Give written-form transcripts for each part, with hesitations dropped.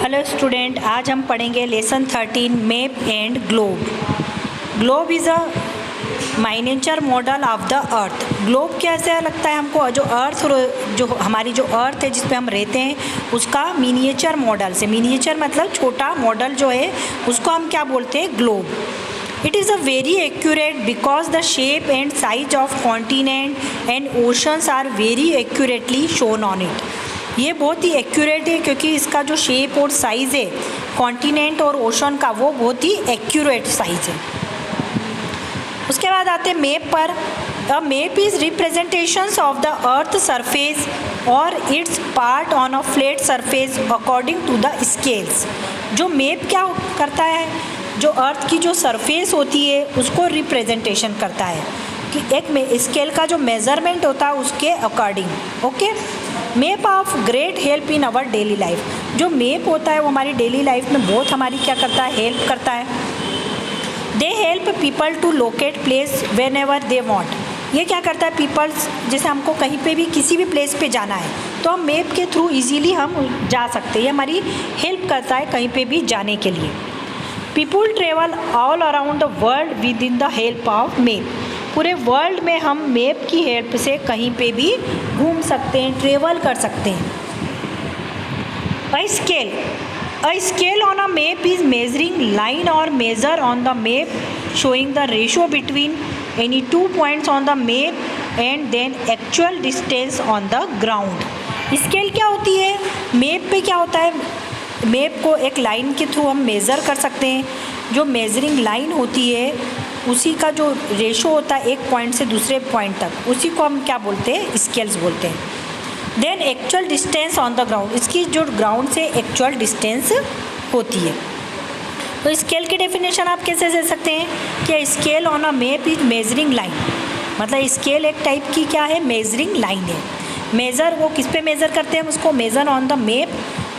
Hello student, आज हम पढ़ेंगे lesson 13 map and globe. Globe is a miniature model of the earth. Globe कैसे लगता है हमको? जो अर्थ, जो हमारी जो अर्थ है जिस पे हम रहते हैं उसका मिनिएचर मॉडल से, मिनिएचर मतलब छोटा, मॉडल जो है उसको हम क्या बोलते हैं? Globe. It is a very accurate because the shape and size of continent and oceans are very accurately shown on it। ये बहुत ही एक्यूरेट है क्योंकि इसका जो शेप और साइज़ है कॉन्टिनेंट और ओशन का, वो बहुत ही एक्यूरेट साइज़ है। उसके बाद आते हैं मैप पर। A map is representations of the earth surface और its part on a flat surface according to the scales. जो मैप क्या करता है? जो अर्थ की जो सरफेस होती है उसको रिप्रेजेंटेशन करता है कि एक स्केल का जो मेज़रमेंट होता है उसके according. Okay, map of great help in our daily life. जो मैप होता है वो हमारी डेली लाइफ में बहुत हमारी क्या करता है? हेल्प करता है। They help people to locate place whenever they want. ये क्या करता है? पीपल्स, जैसे हमको कहीं पे भी किसी भी प्लेस पे जाना है तो हम मैप के थ्रू इजीली हम जा सकते हैं। ये हमारी हेल्प करता है कहीं पे भी जाने के लिए। People travel all around the world with in the help of map. पूरे वर्ल्ड में हम मैप की हेल्प से कहीं पे भी घूम सकते हैं, ट्रेवल कर सकते हैं। A scale on a map is measuring line और measure on the map showing the ratio between any 2 points on the map and then actual distance on the ground. Scale क्या होती है? मैप पे क्या होता है? मैप को एक लाइन के थ्रू हम मेज़र कर सकते हैं। जो मेजरिंग लाइन होती है उसी का जो रेशो होता है एक पॉइंट से दूसरे पॉइंट तक, उसी को हम क्या बोलते हैं? स्केल्स बोलते हैं। Then actual distance on the ground, इसकी जो ग्राउंड से एक्चुअल डिस्टेंस होती है। तो स्केल की डेफिनेशन आप कैसे दे सकते हैं कि scale on a map is measuring line. मतलब स्केल एक टाइप की क्या है? मेजरिंग लाइन है। मेज़र वो किस पे मेज़र करते हैं? उसको मेज़र ऑन द मैप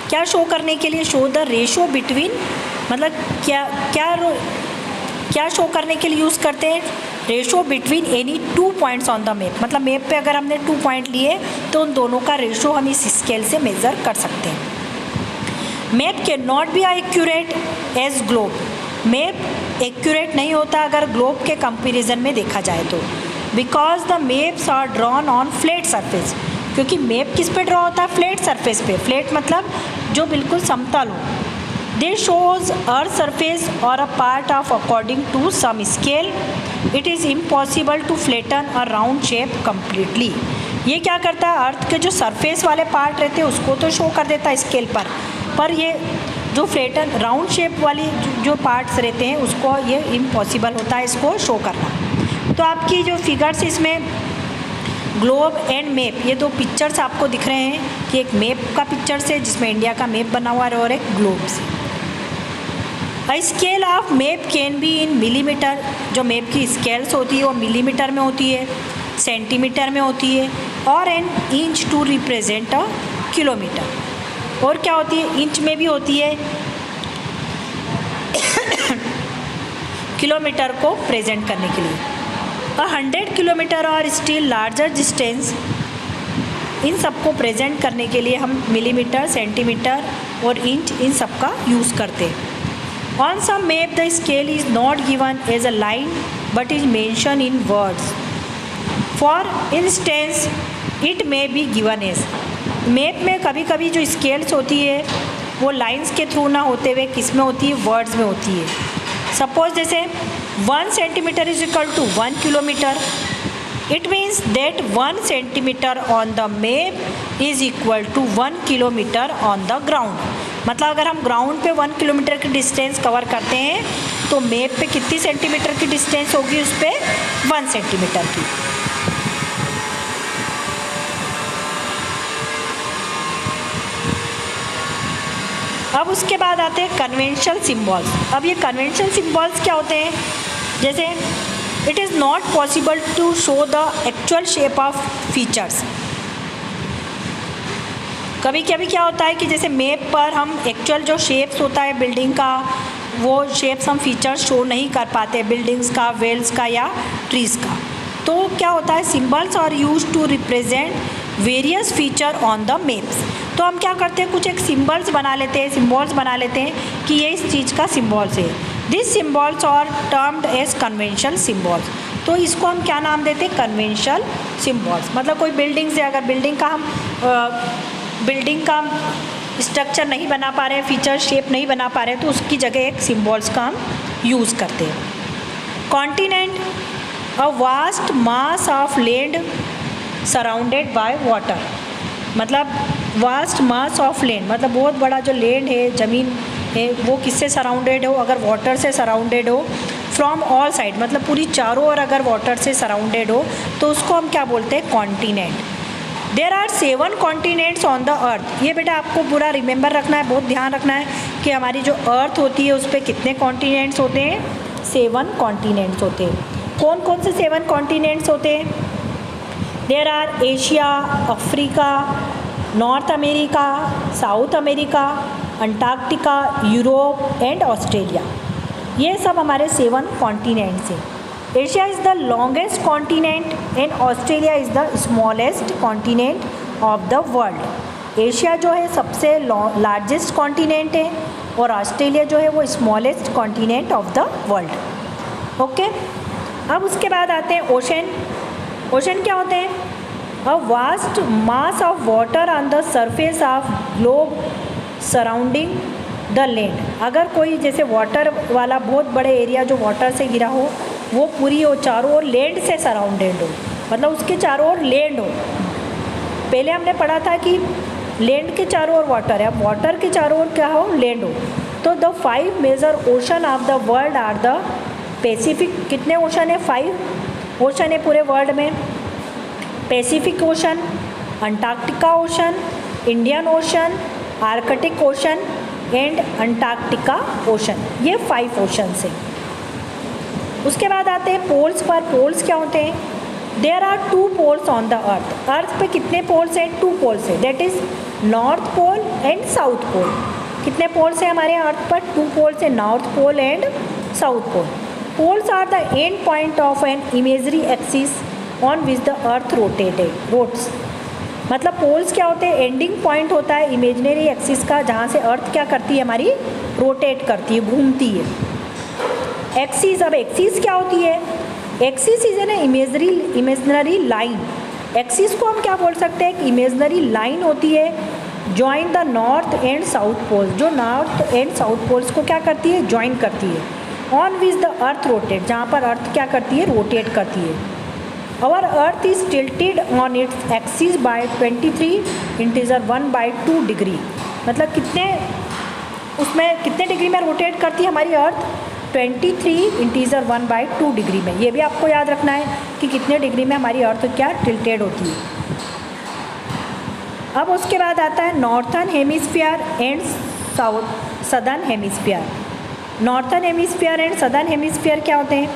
क्या शो करने के लिए? शो द रेशो बिटवीन, मतलब क्या शो करने के लिए यूज़ करते हैं? Ratio between any 2 points on the map. मतलब मैप पे अगर हमने 2 पॉइंट लिए तो उन दोनों का रेशो हम इस स्केल से मेज़र कर सकते हैं। Map can not be accurate as globe. Map accurate नहीं होता अगर ग्लोब के कंपेरिजन में देखा जाए तो, because the maps are drawn on flat surface. क्योंकि मैप किस पे ड्रॉ होता है? फ्लैट सरफेस पे। फ्लैट मतलब जो बिल्कुल समतल हो। दे शोज अर्थ सरफेस और a part of according to some scale it is impossible to flatten a round shape completely. ये क्या करता है? अर्थ के जो सरफेस वाले पार्ट रहते हैं उसको तो शो कर देता है स्केल पर ये जो फ्लैटन राउंड शेप वाली जो पार्ट्स रहते हैं उसको ये इम्पॉसिबल होता है इसको शो करना। तो आपकी जो फिगर्स इसमें ग्लोब एंड मैप, ये 2 पिक्चर्स आपको दिख रहे हैं कि एक मैप का पिक्चर से जिसमें इंडिया का मैप बना हुआ है और एक ग्लोब से। A scale of map can be in millimetre. जो मैप की स्केल्स होती है वो मिलीमीटर में होती है, सेंटीमीटर में होती है और an inch to represent a kilometre. और क्या होती है? इंच में भी होती है किलोमीटर को प्रेजेंट करने के लिए। 100 किलोमीटर और स्टिल लार्जर डिस्टेंस, इन सबको प्रेजेंट करने के लिए हम मिलीमीटर, सेंटीमीटर और इंच इन सब का यूज़ करते हैं। On some map the scale is not given as a line but is mention in words. For instance it may be given as. Map में कभी कभी जो स्केल्स होती है वो लाइंस के थ्रू ना होते हुए किस में होती है? वर्ड्स में होती है। सपोज जैसे 1 centimetre is equal to 1 kilometre. It means that 1 centimetre on the map is equal to 1 kilometre on the ground. मतलब अगर हम ग्राउंड पे 1 किलोमीटर की डिस्टेंस कवर करते हैं तो मैप पे कितनी सेंटीमीटर की डिस्टेंस होगी? उस पर 1 सेंटीमीटर की। अब उसके बाद आते हैं कन्वेंशनल सिम्बॉल्स। अब ये कन्वेंशनल सिम्बॉल्स क्या होते हैं? जैसे it is not possible to show the actual shape of features. कभी कभी क्या होता है कि जैसे मैप पर हम एक्चुअल जो शेप्स होता है बिल्डिंग का, वो शेप्स हम फीचर्स शो नहीं कर पाते, बिल्डिंग्स का, वेल्स का या ट्रीज़ का। तो क्या होता है? Symbols are use to represent various feature on the maps. तो हम क्या करते हैं, कुछ एक सिम्बल्स बना लेते हैं कि ये इस चीज़ का सिम्बॉल्स है। This symbols are termed as conventional symbols. तो इसको हम क्या नाम देते हैं, कन्वेंशनल सिम्बॉल्स। मतलब कोई बिल्डिंग से अगर बिल्डिंग का स्ट्रक्चर नहीं बना पा रहे हैं, फीचर शेप नहीं बना पा रहे हैं, तो उसकी जगह एक सिम्बॉल्स का हम यूज़ करते हैं। Continent, a vast mass of land surrounded by water. मतलब वास्ट मास ऑफ लैंड मतलब बहुत बड़ा जो लैंड है, ज़मीन है, वो किससे सराउंडेड हो, अगर वाटर से सराउंडेड हो, फ्रॉम ऑल साइड मतलब पूरी चारों ओर अगर वाटर से सराउंडेड हो तो उसको हम क्या बोलते हैं, continent. There are 7 continents on the earth. ये बेटा आपको पूरा रिमेंबर रखना है, बहुत ध्यान रखना है कि हमारी जो अर्थ होती है उस पर कितने कॉन्टिनेंट्स होते हैं, 7 कॉन्टिनेंट्स होते हैं। कौन कौन से 7 कॉन्टिनेंट्स होते हैं? There are Asia, Africa, North America, South America, Antarctica, Europe and Australia. ये सब हमारे 7 कॉन्टिनेंट्स हैं। Asia is the longest continent and Australia is the smallest continent of the world. Asia जो है सबसे लार्जेस्ट कॉन्टिनेंट है और ऑस्ट्रेलिया जो है वो smallest continent of the world. Okay, अब उसके बाद आते हैं ओशन। ओशन क्या होते हैं? A vast mass of water on the surface of globe surrounding the land. अगर कोई जैसे वाटर वाला बहुत बड़े एरिया जो वाटर से घिरा हो, वो पूरी हो चारों ओर लैंड से सराउंडेड हो, मतलब उसके चारों ओर लैंड हो। पहले हमने पढ़ा था कि लैंड के चारों ओर वाटर है, अब वाटर के चारों ओर क्या हो, लैंड हो। तो the 5 major ocean of the world are the Pacific. कितने ओशन है? 5 ओशन है पूरे वर्ल्ड में। Pacific ocean, Antarctica ocean, Indian ocean, Arctic ocean and Antarctica ocean. ये 5 ओशन हैं। उसके बाद आते हैं पोल्स पर। पोल्स क्या होते हैं? There are 2 poles on the earth. Earth पे कितने पोल्स हैं? 2 पोल्स हैं, that is north pole and south pole. कितने पोल्स हैं हमारे अर्थ पर? 2 पोल्स हैं, north pole and south pole. Poles are the end point of an imaginary axis on which the earth rotates. मतलब poles क्या होते हैं? एंडिंग पॉइंट होता है इमेजनरी एक्सिस का, जहाँ से अर्थ क्या करती है हमारी, रोटेट करती है, घूमती है। एक्सिस, अब एक्सिस क्या होती है? Axis is an imaginary line. Axis को हम क्या बोल सकते हैं? इमेजनरी लाइन होती है join the north and south poles, जो नॉर्थ एंड साउथ पोल्स को क्या करती है, ज्वाइन करती है। On which the earth rotate, जहाँ पर अर्थ क्या करती है, रोटेट करती है। Our earth is tilted on its axis by 23√1/2 degree. मतलब कितने डिग्री में रोटेट करती है हमारी अर्थ? 23√1/2 डिग्री में। ये भी आपको याद रखना है कि कितने डिग्री में हमारी अर्थ क्या टिल्टेड होती है। अब उसके बाद आता है northern hemisphere and southern hemisphere. Northern hemisphere and southern hemisphere क्या होते हैं?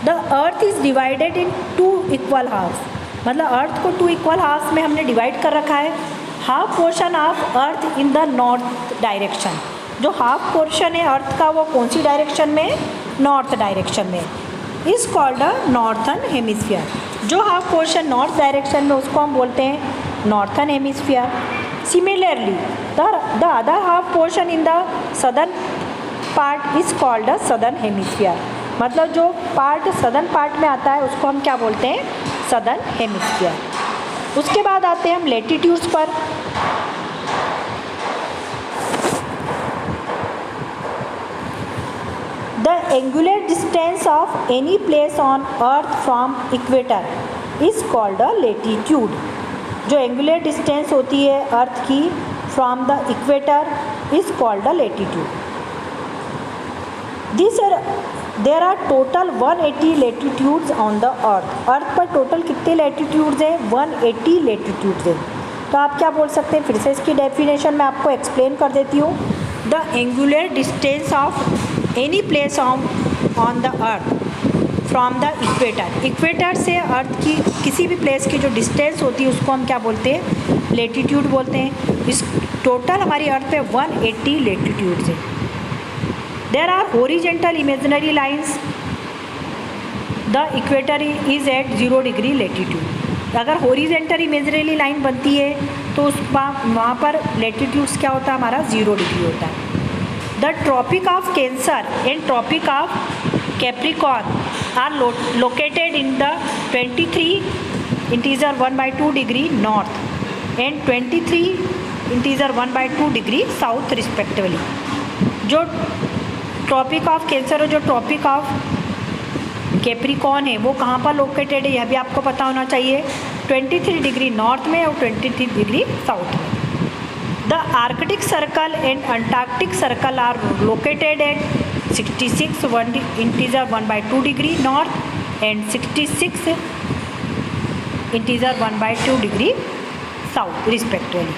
The earth is divided in 2 equal halves. मतलब अर्थ को 2 इक्वल हाफ्स में हमने डिवाइड कर रखा है। Half portion of earth in the north direction. जो हाफ पोर्शन है अर्थ का वो कौन सी डायरेक्शन में? नॉर्थ डायरेक्शन में। इस कॉल्ड अ नॉर्थर्न हेमिस्फीयर। जो हाफ पोर्शन नॉर्थ डायरेक्शन में उसको हम बोलते हैं northern hemisphere. Similarly the other half portion in the southern part is called a southern hemisphere. मतलब जो पार्ट सदर्न पार्ट में आता है उसको हम क्या बोलते हैं? Southern hemisphere. उसके बाद आते हैं हम लैटिट्यूड्स पर। The angular distance of any place on earth from equator is called a latitude. जो एंगुलर डिस्टेंस होती है अर्थ की from the equator is called a latitude. There are total 180 latitudes on the earth. Earth पर total कितने latitudes हैं? 180 latitudes हैं। तो आप क्या बोल सकते हैं? फिर से इसकी डेफिनेशन मैं आपको एक्सप्लेन कर देती हूँ। The angular distance of any place on the earth from the equator. Equator से अर्थ की किसी भी प्लेस की जो डिस्टेंस होती है उसको हम क्या बोलते हैं? लैटिट्यूड बोलते हैं। इस टोटल हमारी अर्थ पे 180 लैटिट्यूड्स हैं। There are horizontal imaginary lines. The equator is at 0 degree latitude. अगर हॉरिजेंटल इमेजिनरी लाइन बनती है तो उस वहाँ पर लेटीट्यूड्स क्या होता है हमारा 0 डिग्री होता है. The tropic of Cancer and tropic of Capricorn are located in the 23⁻1/2 degree north and 23⁻1/2 degree south respectively. जो ट्रॉपिक ऑफ कैंसर और जो ट्रॉपिक ऑफ कैप्रिकॉर्न है वो कहाँ पर लोकेटेड है, यह भी आपको पता होना चाहिए. 23 डिग्री नॉर्थ में और 23 डिग्री साउथ में. The Arctic circle and Antarctic circle are located at 66⁻1/2 degree north and 66⁻1/2 degree south respectively.